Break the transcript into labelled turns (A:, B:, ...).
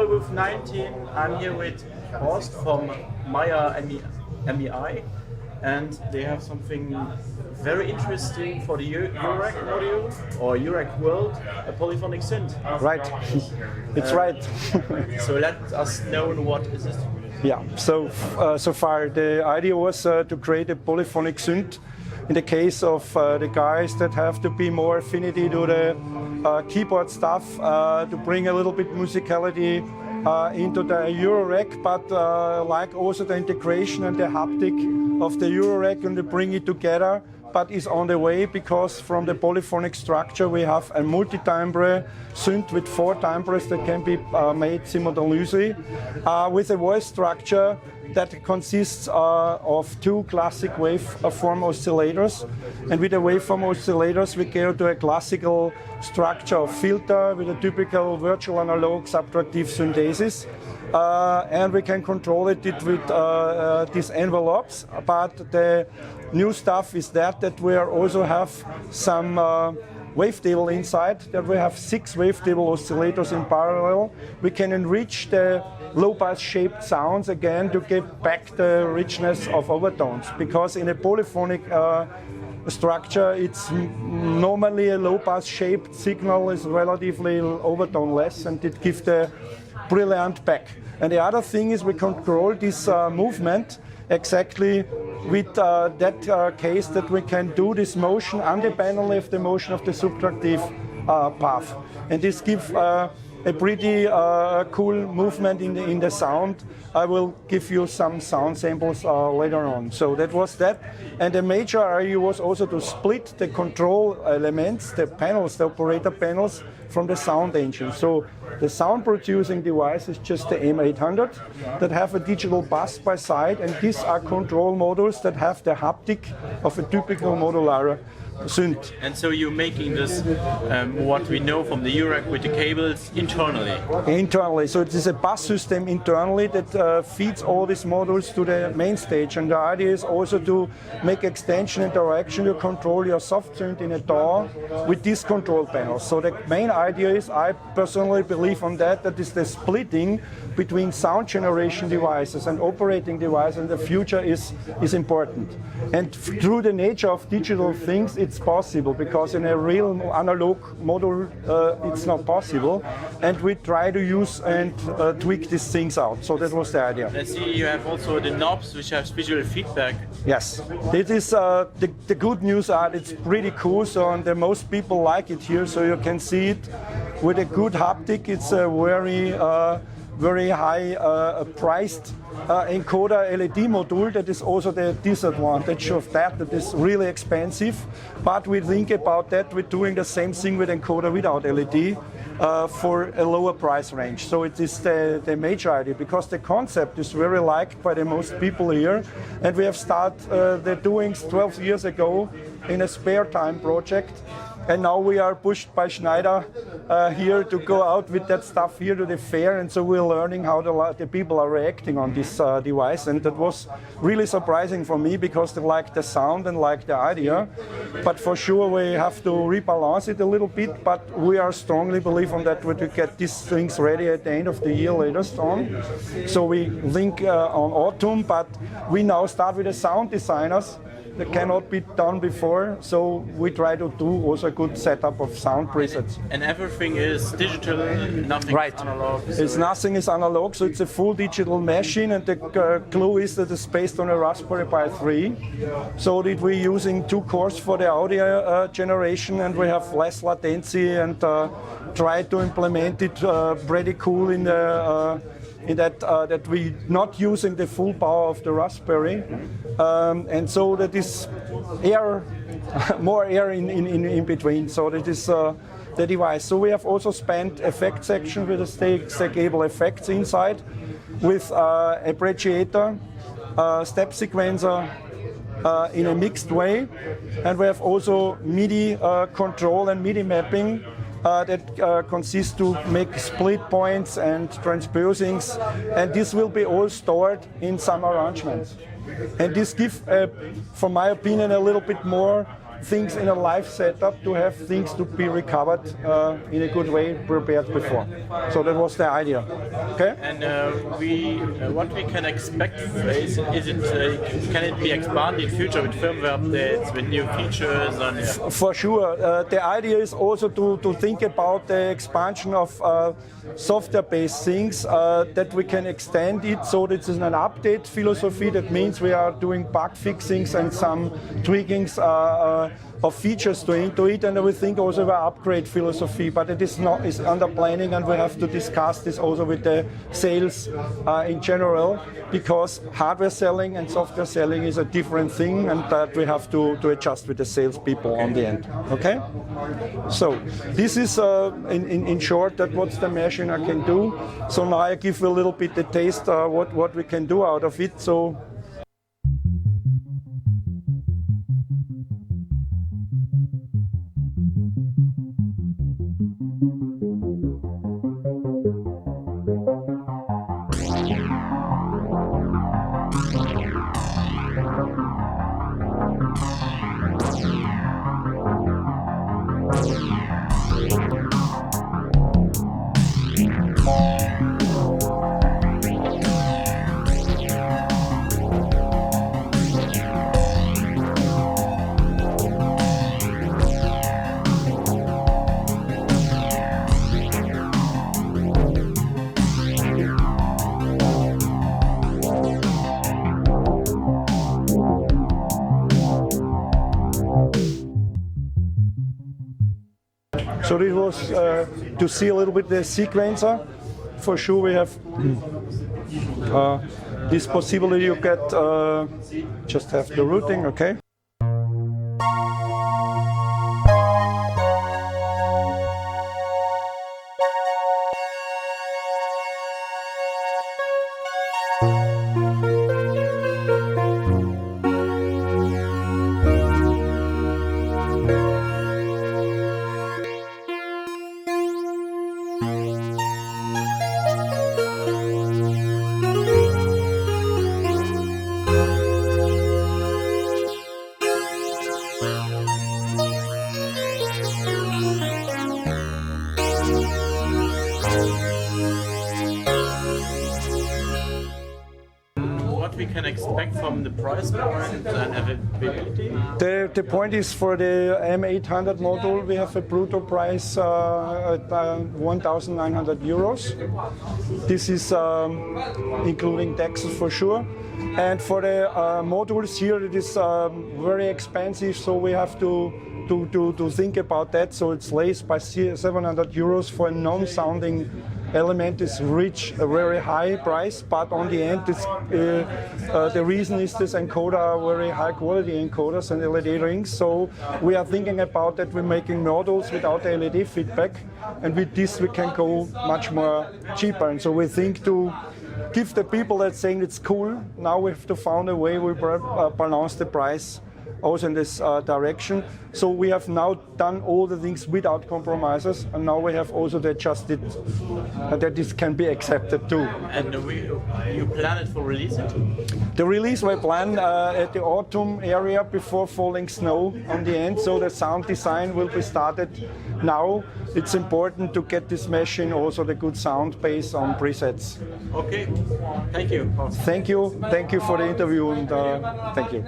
A: Superbooth 19. I'm here with Horst from Meyer MEI, and they have something very interesting for the Eurorack module or Eurorack world, a polyphonic synth.
B: Right, it's right.
A: So let us know what is it.
B: Yeah, so far the idea was to create a polyphonic synth in the case of the guys that have to be more affinity to the keyboard stuff, to bring a little bit musicality into the Eurorack, but like also the integration and the haptic of the Eurorack and to bring it together, but is on the way because from the polyphonic structure we have a multitimbral synth with 4 timbres that can be made simultaneously with a voice structure that consists of 2 classic waveform oscillators. And with the waveform oscillators we go to a classical structure of filter with a typical virtual analog subtractive synthesis. And we can control it with these envelopes, but the new stuff is that we also have some wavetable inside, that we have 6 wavetable oscillators in parallel. We can enrich the low pass shaped sounds again to get back the richness of overtones, because in a polyphonic structure it's normally a low pass shaped signal is relatively overtone less, and it gives the brilliant back. And the other thing is we control this movement exactly with that case that we can do this motion independently of the motion of the subtractive path. And this gives a pretty cool movement in the sound. I will give you some sound samples later on. So that was that. And the major idea was also to split the control elements, the panels, the operator panels, from the sound engine. So the sound producing device is just the M800 that have a digital bus by side, and these are control modules that have the haptic of a typical modular synth.
A: And so you're making this, what we know from the Eurorack, with the cables internally?
B: Internally, so it is a bus system internally that feeds all these modules to the main stage. And the idea is also to make extension interaction to control your soft synth in a DAW with these control panels. So the main idea is, I personally believe on that is the splitting between sound generation devices and operating devices in the future is important. And through the nature of digital things, it's possible, because in a real analog module it's not possible, and we try to use and tweak these things out. So that was the idea.
A: I see you have also the knobs which have visual feedback.
B: Yes, it is the good news are it's pretty cool. So and most people like it here, so you can see it with a good haptic. It's a very high priced encoder LED module. That is also the disadvantage of that is really expensive, but we think about that we're doing the same thing with encoder without LED for a lower price range. So it is the major idea, because the concept is very liked by the most people here, and we have started the doings 12 years ago in a spare time project. And now we are pushed by Schneider here to go out with that stuff here to the fair, and so we're learning how the people are reacting on this device, and that was really surprising for me, because they like the sound and like the idea. But for sure we have to rebalance it a little bit, but we are strongly believe on that we to get these things ready at the end of the year latest on. So we think on autumn, but we now start with the sound designers. That cannot be done before, so we try to do also a good setup of sound presets.
A: And everything is digital, nothing is analog?
B: It's nothing is analog, so it's a full digital machine, and the clue is that it's based on a Raspberry Pi 3. So that we're using 2 cores for the audio generation, and we have less latency, and try to implement it pretty cool in the that we're not using the full power of the Raspberry, and so that is air, more air in between. So that is the device. So we have also spent effect section with a stackable effects inside, with appreciator, step sequencer in a mixed way, and we have also MIDI control and MIDI mapping. That consists to make split points and transposings, and this will be all stored in some arrangements. And this gives, from my opinion, a little bit more things in a live setup to have things to be recovered in a good way, prepared before. So that was the idea. Okay.
A: And what we can expect is it can it be expanded in future with firmware updates, with new features? And,
B: For sure. The idea is also to think about the expansion of software-based things, that we can extend it so that it's an update philosophy. That means we are doing bug fixings and some tweakings of features into it, and we think also about upgrade philosophy, but it is under planning, and we have to discuss this also with the sales in general, because hardware selling and software selling is a different thing, and that we have to adjust with the sales people on the end. Okay? So this is in short that what's the machine I can do. So now I give you a little bit the taste what we can do out of it. So So this was to see a little bit the sequencer. For sure we have this possibility you get, just have the routing, okay?
A: what we can expect from the price point and availability?
B: The point is for the M800 module, we have a brutto price at 1,900 euros. This is including taxes for sure. And for the modules here, it is very expensive, so we have to think about that. So it's laced by 700 euros for a non-sounding element is reach a very high price, but on the end, it's, the reason is this encoder are very high quality encoders and LED rings. So we are thinking about that we're making models without LED feedback, and with this we can go much more cheaper. And so we think to give the people that saying it's cool, now we have to find a way we balance the price also in this direction. So we have now done all the things without compromises, and now we have also adjusted that this can be accepted too.
A: And you plan it for release it?
B: The release we plan at the autumn area before falling snow on the end, so the sound design will be started now. It's important to get this machine also the good sound based on presets.
A: Okay, thank you.
B: Thank you for the interview, and thank you.